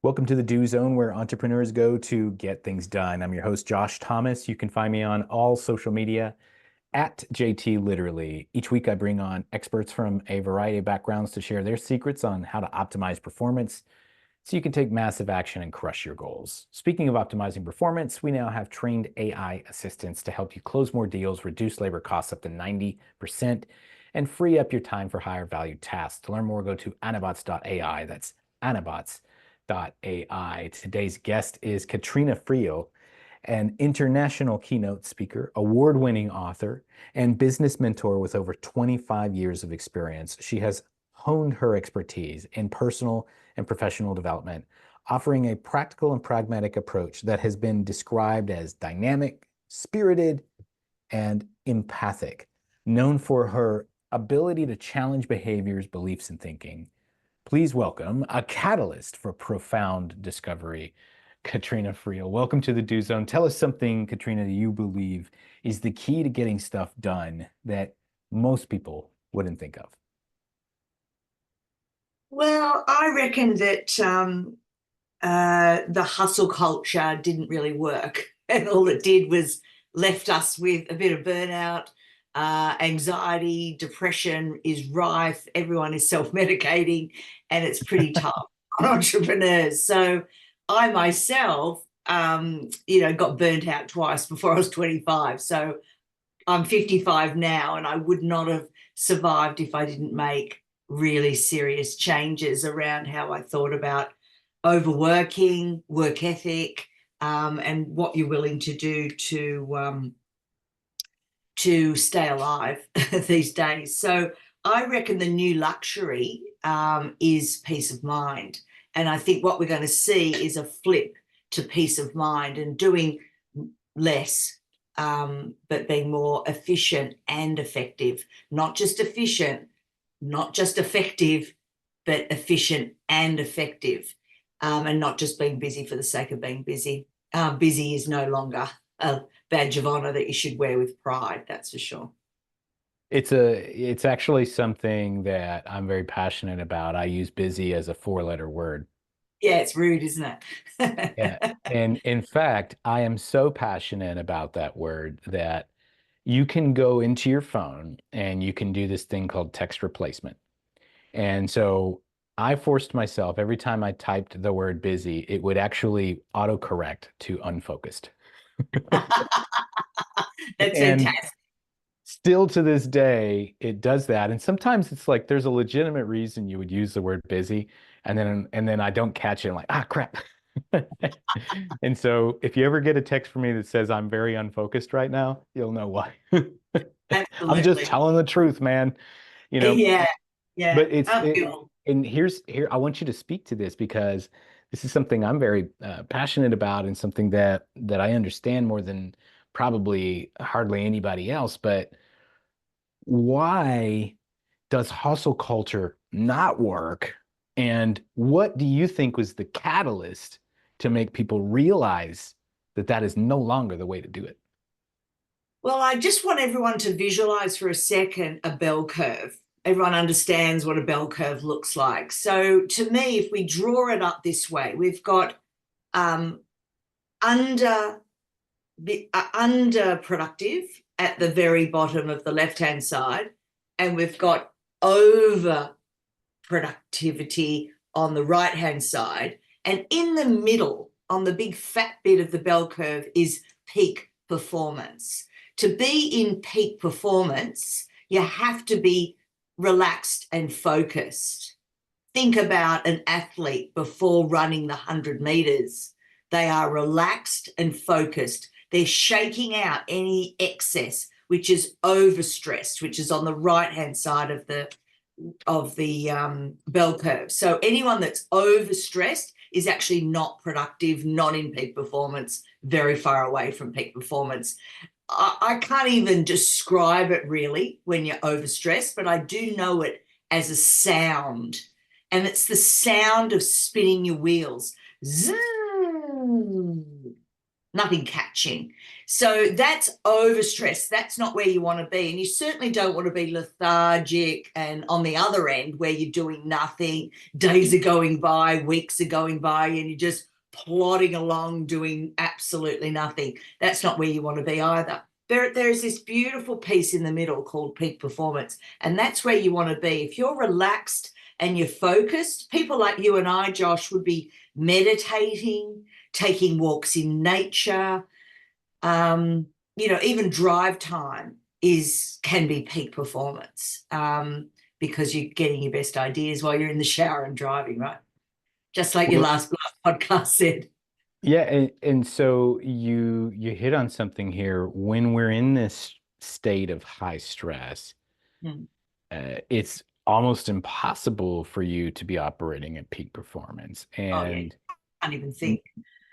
Welcome to the Do Zone, where entrepreneurs go to get things done. I'm your host, Josh Thomas. You can find me on all social media at JT Literally. Each week, I bring on experts from a variety of backgrounds to share their secrets on how to optimize performance so you can take massive action and crush your goals. Speaking of optimizing performance, we now have trained AI assistants to help you close more deals, reduce labor costs up to 90%, and free up your time for higher value tasks. To learn more, go to anabots.ai. That's anabots.ai. Today's guest is Katrina Friel, an international keynote speaker, award-winning author, and business mentor with over 25 years of experience. She has honed her expertise in personal and professional development, offering a practical and pragmatic approach that has been described as dynamic, spirited, and empathic, known for her ability to challenge behaviors, beliefs, and thinking. Please welcome a catalyst for profound discovery, Katrina Friel. Welcome to the Do Zone. Tell us something, Katrina, that you believe is the key to getting stuff done that most people wouldn't think of. Well, I reckon that the hustle culture didn't really work. And all it did was left us with a bit of burnout, anxiety, depression is rife. Everyone is self-medicating, and it's pretty tough on entrepreneurs. So I myself, got burnt out twice before I was 25. So I'm 55 now, and I would not have survived if I didn't make really serious changes around how I thought about overworking, work ethic, and what you're willing to do to stay alive these days. So I reckon the new luxury is peace of mind. And I think what we're going to see is a flip to peace of mind and doing less, but being more efficient and effective. Not just efficient, not just effective, but efficient and effective, and not just being busy for the sake of being busy. Busy is no longer a badge of honor that you should wear with pride, that's for sure. It's actually something that I'm very passionate about. I use busy as a four-letter word. Yeah, it's rude, isn't Yeah. it? And in fact, I am so passionate about that word that you can go into your phone and you can do this thing called text replacement. And so I forced myself every time I typed the word busy, it would actually autocorrect to unfocused. That's And fantastic. still to this day, it does that. And sometimes it's like there's a legitimate reason you would use the word busy, and then I don't catch it. I'm like, ah, crap. And so if you ever get a text from me that says I'm very unfocused right now, you'll know why. I'm just Absolutely. telling the truth, man. You know, Yeah, yeah. but and here I want you to speak to this because this is something I'm very passionate about and something that I understand more than probably hardly anybody else. But why does hustle culture not work? And what do you think was the catalyst to make people realize that that is no longer the way to do it? Well, I just want everyone to visualize for a second a bell curve. Everyone understands what a bell curve looks like. So, to me, if we draw it up this way, we've got um, under underproductive at the very bottom of the left hand side, and we've got over productivity on the right hand side. And in the middle, on the big fat bit of the bell curve, is peak performance. To be in peak performance, you have to be relaxed and focused. Think about an athlete before running the 100 meters. They are relaxed and focused. They're shaking out any excess, which is overstressed, which is on the right hand side of the bell curve. So anyone that's overstressed is actually not productive, not in peak performance, very far away from peak performance. I can't even describe it really when you're overstressed, but I do know it as a sound. And it's the sound of spinning your wheels. Zoom. nothing catching. So that's overstress. That's not where you want to be. And you certainly don't want to be lethargic and on the other end where you're doing nothing. Days are going by, weeks are going by, and you're just plodding along doing absolutely nothing. That's not where you want to be either. There's this beautiful piece in the middle called peak performance, and that's where you want to be. If you're relaxed and you're focused, people like you and I, Josh, would be meditating, taking walks in nature. Even drive time can be peak performance, because you're getting your best ideas while you're in the shower and driving, right? Just like your Well, last podcast said. yeah, and so you hit on something here. When we're in this state of high stress, Hmm. it's almost impossible for you to be operating at peak performance. Oh yeah, And can't even y- think.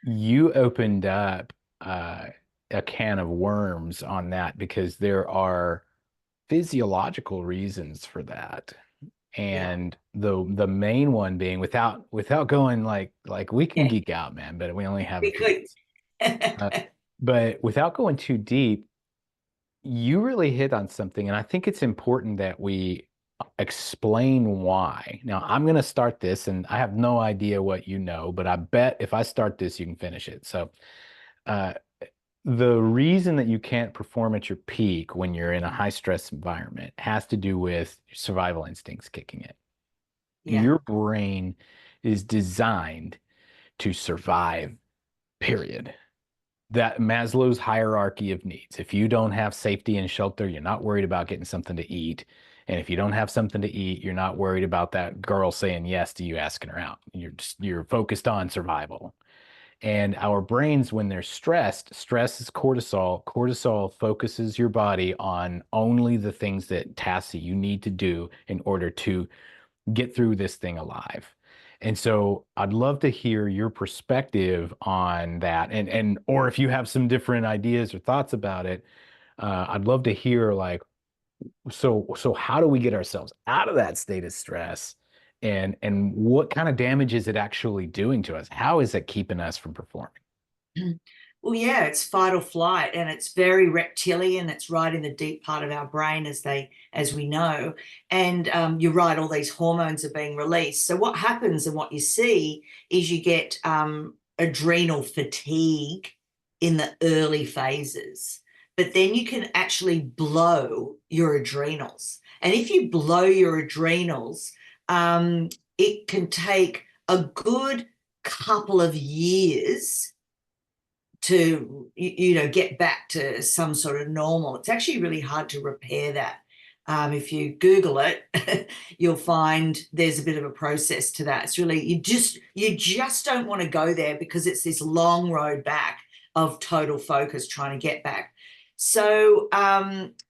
you opened up a can of worms on that because there are physiological reasons for that. Yeah, And the main one being without going like we can yeah, geek out, man, but we only have a we few could. minutes. Uh, but without going too deep, you really hit on something, and I think it's important that we explain why. Now, I'm going to start this, and I have no idea what you know, but I bet if I start this, you can finish it. So, uh, the reason that you can't perform at your peak when you're in a high stress environment has to do with survival instincts kicking in. Yeah. Your brain is designed to survive, period. That Maslow's hierarchy of needs. If you don't have safety and shelter, you're not worried about getting something to eat. And if you don't have something to eat, you're not worried about that girl saying yes to you asking her out. You're focused on survival. And our brains, when they're stressed, stress is cortisol. Cortisol focuses your body on only the things that tasks that you need to do in order to get through this thing alive. And so I'd love to hear your perspective on that. And or if you have some different ideas or thoughts about it, I'd love to hear like, so how do we get ourselves out of that state of stress? And what kind of damage is it actually doing to us? How is it keeping us from performing? Well, yeah, it's fight or flight, and it's very reptilian. It's right in the deep part of our brain, as we know. And you're right, all these hormones are being released. So what happens and what you see is you get adrenal fatigue in the early phases, but then you can actually blow your adrenals. And if you blow your adrenals, it can take a good couple of years to get back to some sort of normal. It's actually really hard to repair that. If you Google it, you'll find there's a bit of a process to that. It's really you just don't want to go there because it's this long road back of total focus trying to get back. So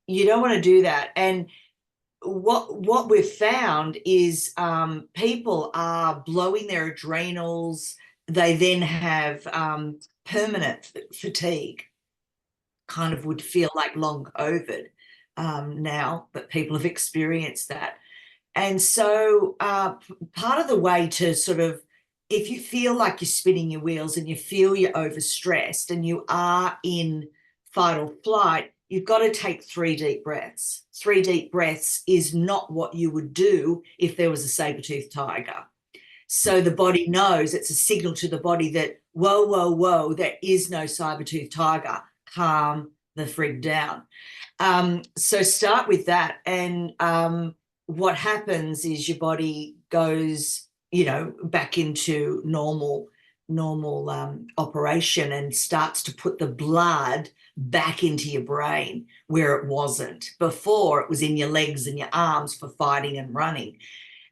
you don't want to do that. And what we've found is people are blowing their adrenals. They then have permanent fatigue, kind of would feel like long COVID now, but people have experienced that. And so part of the way to sort of, if you feel like you're spinning your wheels and you feel you're overstressed and you are in fight or flight, you've got to take 3 deep breaths. 3 deep breaths is not what you would do if there was a saber-toothed tiger. So the body knows, it's a signal to the body that, whoa, whoa, whoa, there is no saber-toothed tiger. Calm the frig down. So start with that. And what happens is your body goes, back into normal operation and starts to put the blood back into your brain where it wasn't. Before, it was in your legs and your arms for fighting and running.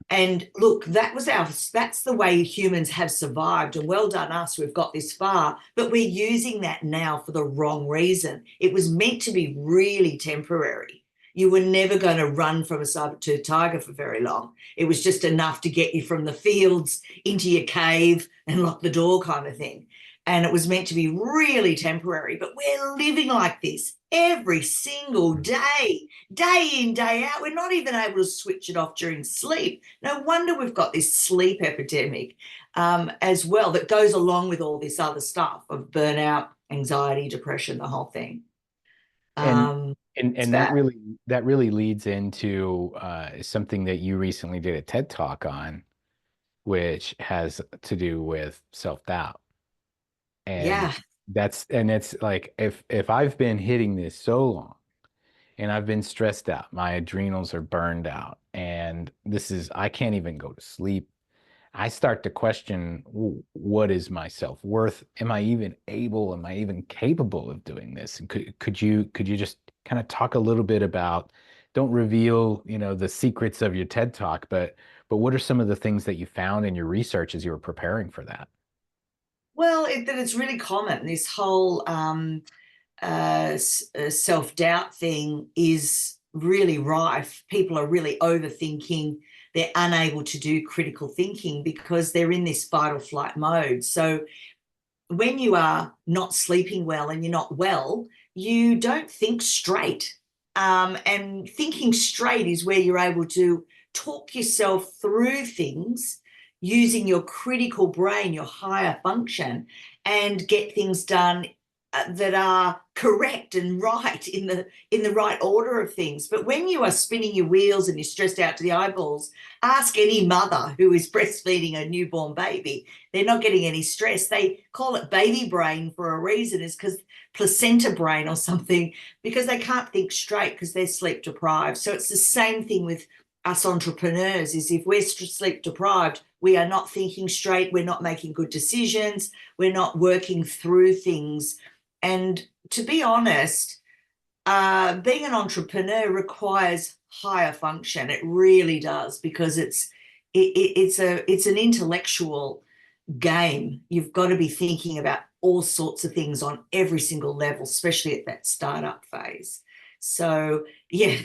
And look, that's the way humans have survived. And well done us, we've got this far, but we're using that now for the wrong reason. It was meant to be really temporary. You were never going to run from a saber-toothed tiger for very long. It was just enough to get you from the fields into your cave and lock the door kind of thing. And it was meant to be really temporary, but we're living like this every single day, day in, day out. We're not even able to switch it off during sleep. No wonder we've got this sleep epidemic as well that goes along with all this other stuff of burnout anxiety, depression, the whole thing. And Um, and it's and bad. that really leads into something that you recently did a TED Talk on, which has to do with self-doubt. And Yeah. it's like if I've been hitting this so long and I've been stressed out, my adrenals are burned out, and I can't even go to sleep. I start to question, what is my self-worth? Am I even capable of doing this? And could you just kind of talk a little bit about, don't reveal, the secrets of your TED Talk, but what are some of the things that you found in your research as you were preparing for that? Well, that it's really common. This whole self doubt thing is really rife. People are really overthinking. They're unable to do critical thinking because they're in this fight or flight mode. So when you are not sleeping well and you're not well, you don't think straight. And thinking straight is where you're able to talk yourself through things using your critical brain, your higher function, and get things done that are correct and right in the right order of things. But when you are spinning your wheels and you're stressed out to the eyeballs, ask any mother who is breastfeeding a newborn baby. They're not getting any stress. They call it baby brain for a reason, is because placenta brain or something, because they can't think straight because they're sleep deprived. So it's the same thing with us entrepreneurs, is if we're sleep deprived, we are not thinking straight, we're not making good decisions, we're not working through things. And to be honest, being an entrepreneur requires higher function. It really does, because it's an intellectual game. You've got to be thinking about all sorts of things on every single level, especially at that startup phase. So yeah,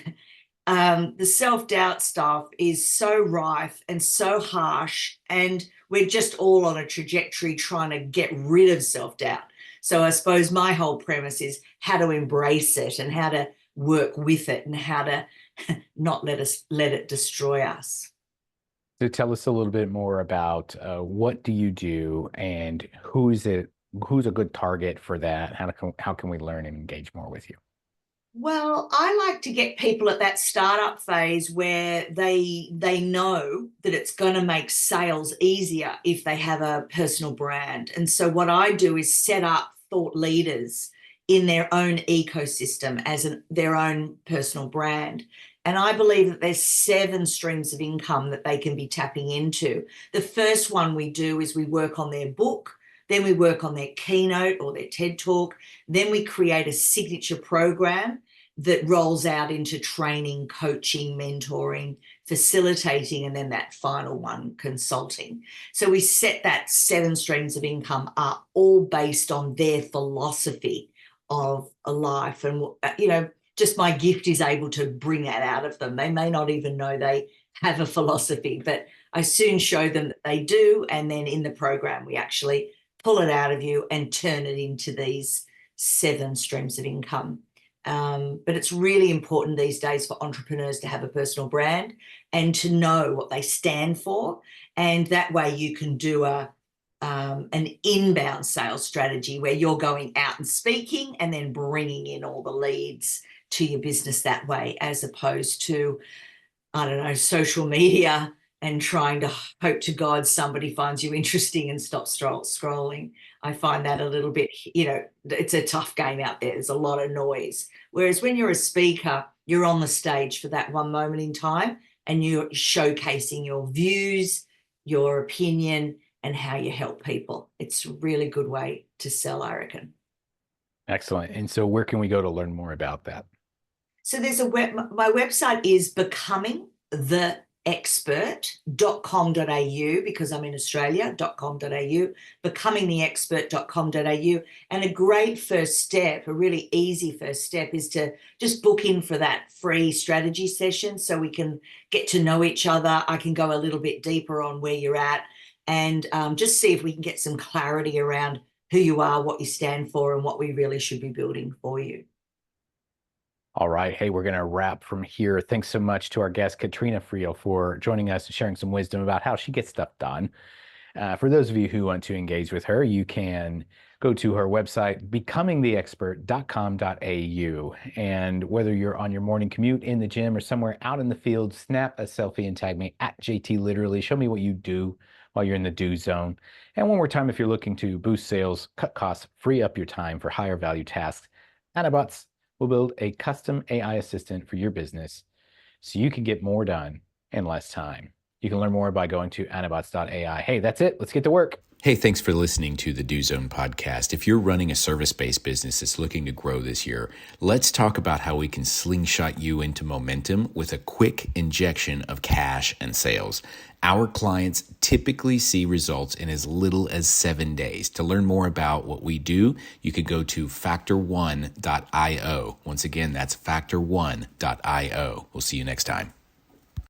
the self-doubt stuff is so rife and so harsh, and we're just all on a trajectory trying to get rid of self-doubt. So I suppose my whole premise is how to embrace it and how to work with it and how to not let it destroy us. So tell us a little bit more about what do you do, and who's a good target for that? How can we learn and engage more with you? Well, I like to get people at that startup phase where they know that it's going to make sales easier if they have a personal brand. And so what I do is set up thought leaders in their own ecosystem as their own personal brand. And I believe that there's 7 streams of income that they can be tapping into. The first one we do is we work on their book, then we work on their keynote or their TED talk, then we create a signature program that rolls out into training, coaching, mentoring, facilitating, and then that final one, consulting. So we set that 7 streams of income up, all based on their philosophy of a life. And, just my gift is able to bring that out of them. They may not even know they have a philosophy, but I soon show them that they do. And then in the program, we actually pull it out of you and turn it into these 7 streams of income. But it's really important these days for entrepreneurs to have a personal brand and to know what they stand for. And that way you can do an inbound sales strategy where you're going out and speaking and then bringing in all the leads to your business that way, as opposed to, I don't know, social media and trying to hope to God somebody finds you interesting and stops scrolling. I find that a little bit, it's a tough game out there. There's a lot of noise. Whereas when you're a speaker, you're on the stage for that one moment in time and you're showcasing your views, your opinion, and how you help people. It's a really good way to sell, I reckon. Excellent. And so where can we go to learn more about that? So there's my website is becomingtheexpert.com.au, because I'm in Australia.com.au, becomingtheexpert.com.au. And a great first step, a really easy first step, is to just book in for that free strategy session so we can get to know each other. I can go a little bit deeper on where you're at and just see if we can get some clarity around who you are, what you stand for, and what we really should be building for you. All right. Hey, we're going to wrap from here. Thanks so much to our guest, Katrina Friel, for joining us and sharing some wisdom about how she gets stuff done. For those of you who want to engage with her, you can go to her website, becomingtheexpert.com.au. And whether you're on your morning commute, in the gym, or somewhere out in the field, snap a selfie and tag me at JT Literally. Show me what you do while you're in the do zone. And one more time, if you're looking to boost sales, cut costs, free up your time for higher value tasks, Nanobots will build a custom AI assistant for your business so you can get more done in less time. You can learn more by going to nanobots.ai. Hey, that's it. Let's get to work. Hey, thanks for listening to the Do Zone podcast. If you're running a service-based business that's looking to grow this year, let's talk about how we can slingshot you into momentum with a quick injection of cash and sales. Our clients typically see results in as little as 7 days. To learn more about what we do, you could go to factor1.io. Once again, that's factor1.io. We'll see you next time.